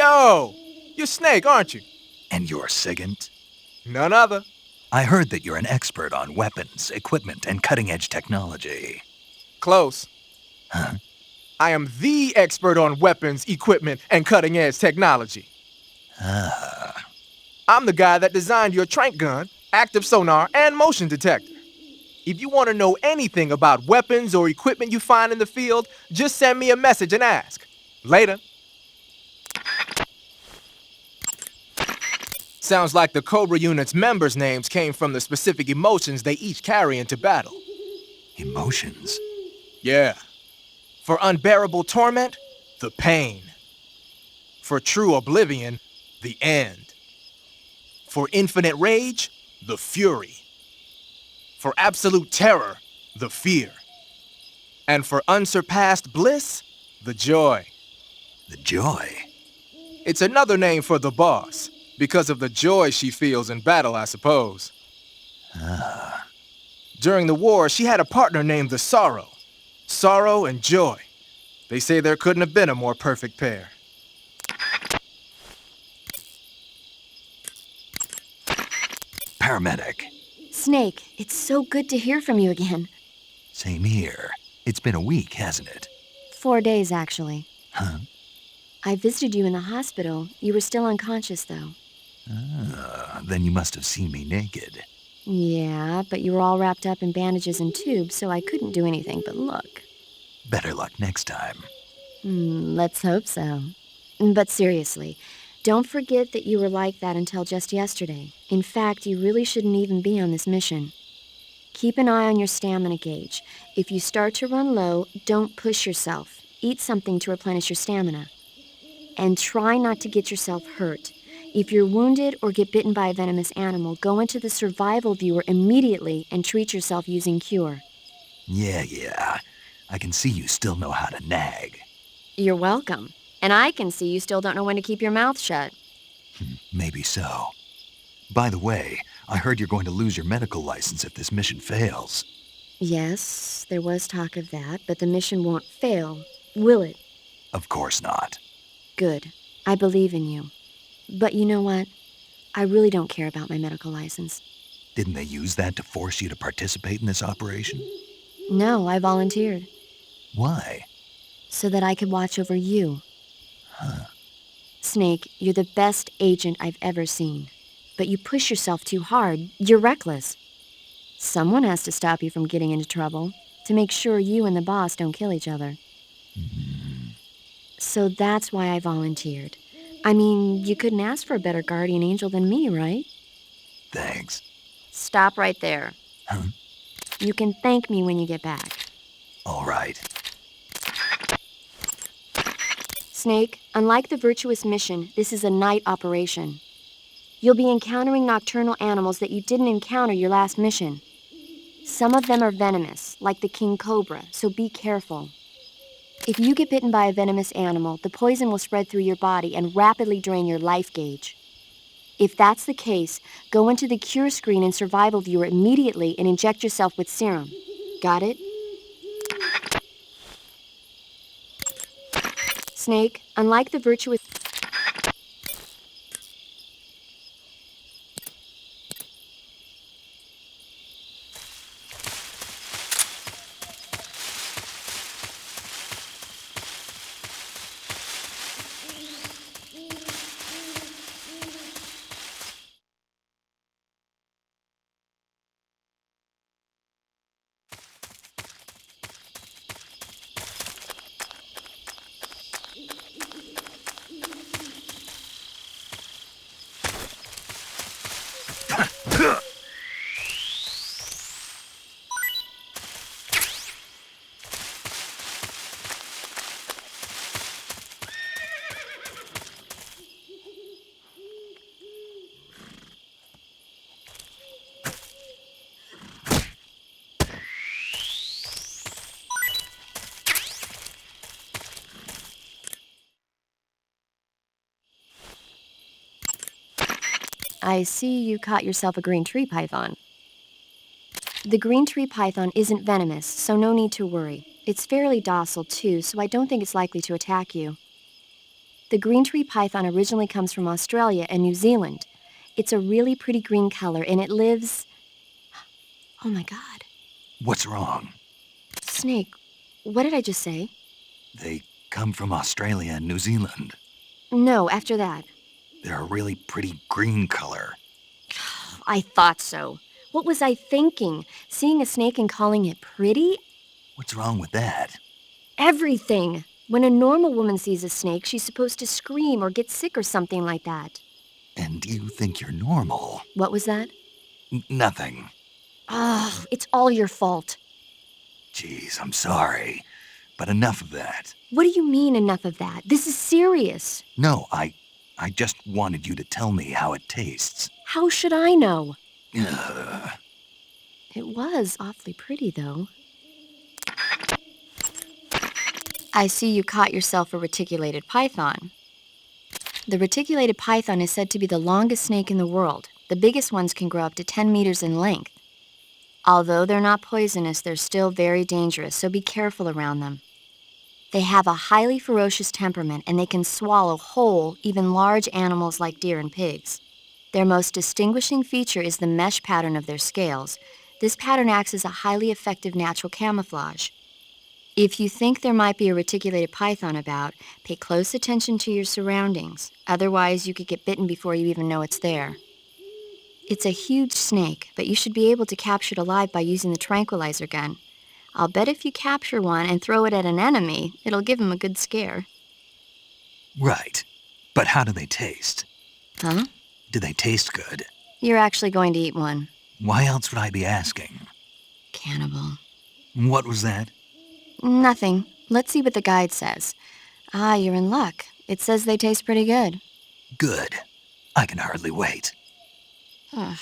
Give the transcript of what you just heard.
Yo! You're Snake, aren't you? And you're Sigint? None other. I heard that you're an expert on weapons, equipment, and cutting-edge technology. Close. Huh? I am the expert on weapons, equipment, and cutting-edge technology. Ah. I'm the guy that designed your trank gun, active sonar, and motion detector. If you want to know anything about weapons or equipment you find in the field, just send me a message and ask. Later. Sounds like the Cobra unit's members' names came from the specific emotions they each carry into battle. Emotions? Yeah. For unbearable torment, the pain. For true oblivion, the end. For infinite rage, the fury. For absolute terror, the fear. And for unsurpassed bliss, the joy. The joy? It's another name for the boss, because of the joy she feels in battle, I suppose. Ah. During the war, she had a partner named the Sorrow. Sorrow and joy. They say there couldn't have been a more perfect pair. Paramedic. Snake, it's so good to hear from you again. Same here. It's been a week, hasn't it? 4 days, actually. Huh? I visited you in the hospital. You were still unconscious, though. Then you must have seen me naked. Yeah, but you were all wrapped up in bandages and tubes, so I couldn't do anything but look. Better luck next time. Let's hope so. But seriously, don't forget that you were like that until just yesterday. In fact, you really shouldn't even be on this mission. Keep an eye on your stamina gauge. If you start to run low, don't push yourself. Eat something to replenish your stamina. And try not to get yourself hurt. If you're wounded or get bitten by a venomous animal, go into the survival viewer immediately and treat yourself using Cure. Yeah. I can see you still know how to nag. You're welcome. And I can see you still don't know when to keep your mouth shut. Maybe so. By the way, I heard you're going to lose your medical license if this mission fails. Yes, there was talk of that, but the mission won't fail, will it? Of course not. Good. I believe in you. But you know what? I really don't care about my medical license. Didn't they use that to force you to participate in this operation? No, I volunteered. Why? So that I could watch over you. Huh. Snake, you're the best agent I've ever seen. But you push yourself too hard. You're reckless. Someone has to stop you from getting into trouble, to make sure you and the boss don't kill each other. So that's why I volunteered. I mean, you couldn't ask for a better guardian angel than me, right? Thanks. Stop right there. Huh? You can thank me when you get back. All right. Snake, unlike the Virtuous mission, this is a night operation. You'll be encountering nocturnal animals that you didn't encounter your last mission. Some of them are venomous, like the king cobra, so be careful. If you get bitten by a venomous animal, the poison will spread through your body and rapidly drain your life gauge. If that's the case, go into the cure screen and survival viewer immediately and inject yourself with serum. Got it? Snake, unlike the Virtuous... I see you caught yourself a green tree python. The green tree python isn't venomous, so no need to worry. It's fairly docile, too, so I don't think it's likely to attack you. The green tree python originally comes from Australia and New Zealand. It's a really pretty green color, and it lives... Oh my God. What's wrong? Snake, what did I just say? They come from Australia and New Zealand. No, after that. They're a really pretty green color. I thought so. What was I thinking? Seeing a snake and calling it pretty? What's wrong with that? Everything. When a normal woman sees a snake, she's supposed to scream or get sick or something like that. And you think you're normal? What was that? Nothing. Oh, it's all your fault. Geez, I'm sorry. But enough of that. What do you mean, enough of that? This is serious. No, I just wanted you to tell me how it tastes. How should I know? Ugh. It was awfully pretty, though. I see you caught yourself a reticulated python. The reticulated python is said to be the longest snake in the world. The biggest ones can grow up to 10 meters in length. Although they're not poisonous, they're still very dangerous, so be careful around them. They have a highly ferocious temperament, and they can swallow whole, even large animals like deer and pigs. Their most distinguishing feature is the mesh pattern of their scales. This pattern acts as a highly effective natural camouflage. If you think there might be a reticulated python about, pay close attention to your surroundings. Otherwise, you could get bitten before you even know it's there. It's a huge snake, but you should be able to capture it alive by using the tranquilizer gun. I'll bet if you capture one and throw it at an enemy, it'll give him a good scare. Right. But how do they taste? Huh? Do they taste good? You're actually going to eat one. Why else would I be asking? Cannibal. What was that? Nothing. Let's see what the guide says. Ah, you're in luck. It says they taste pretty good. Good. I can hardly wait. Ugh.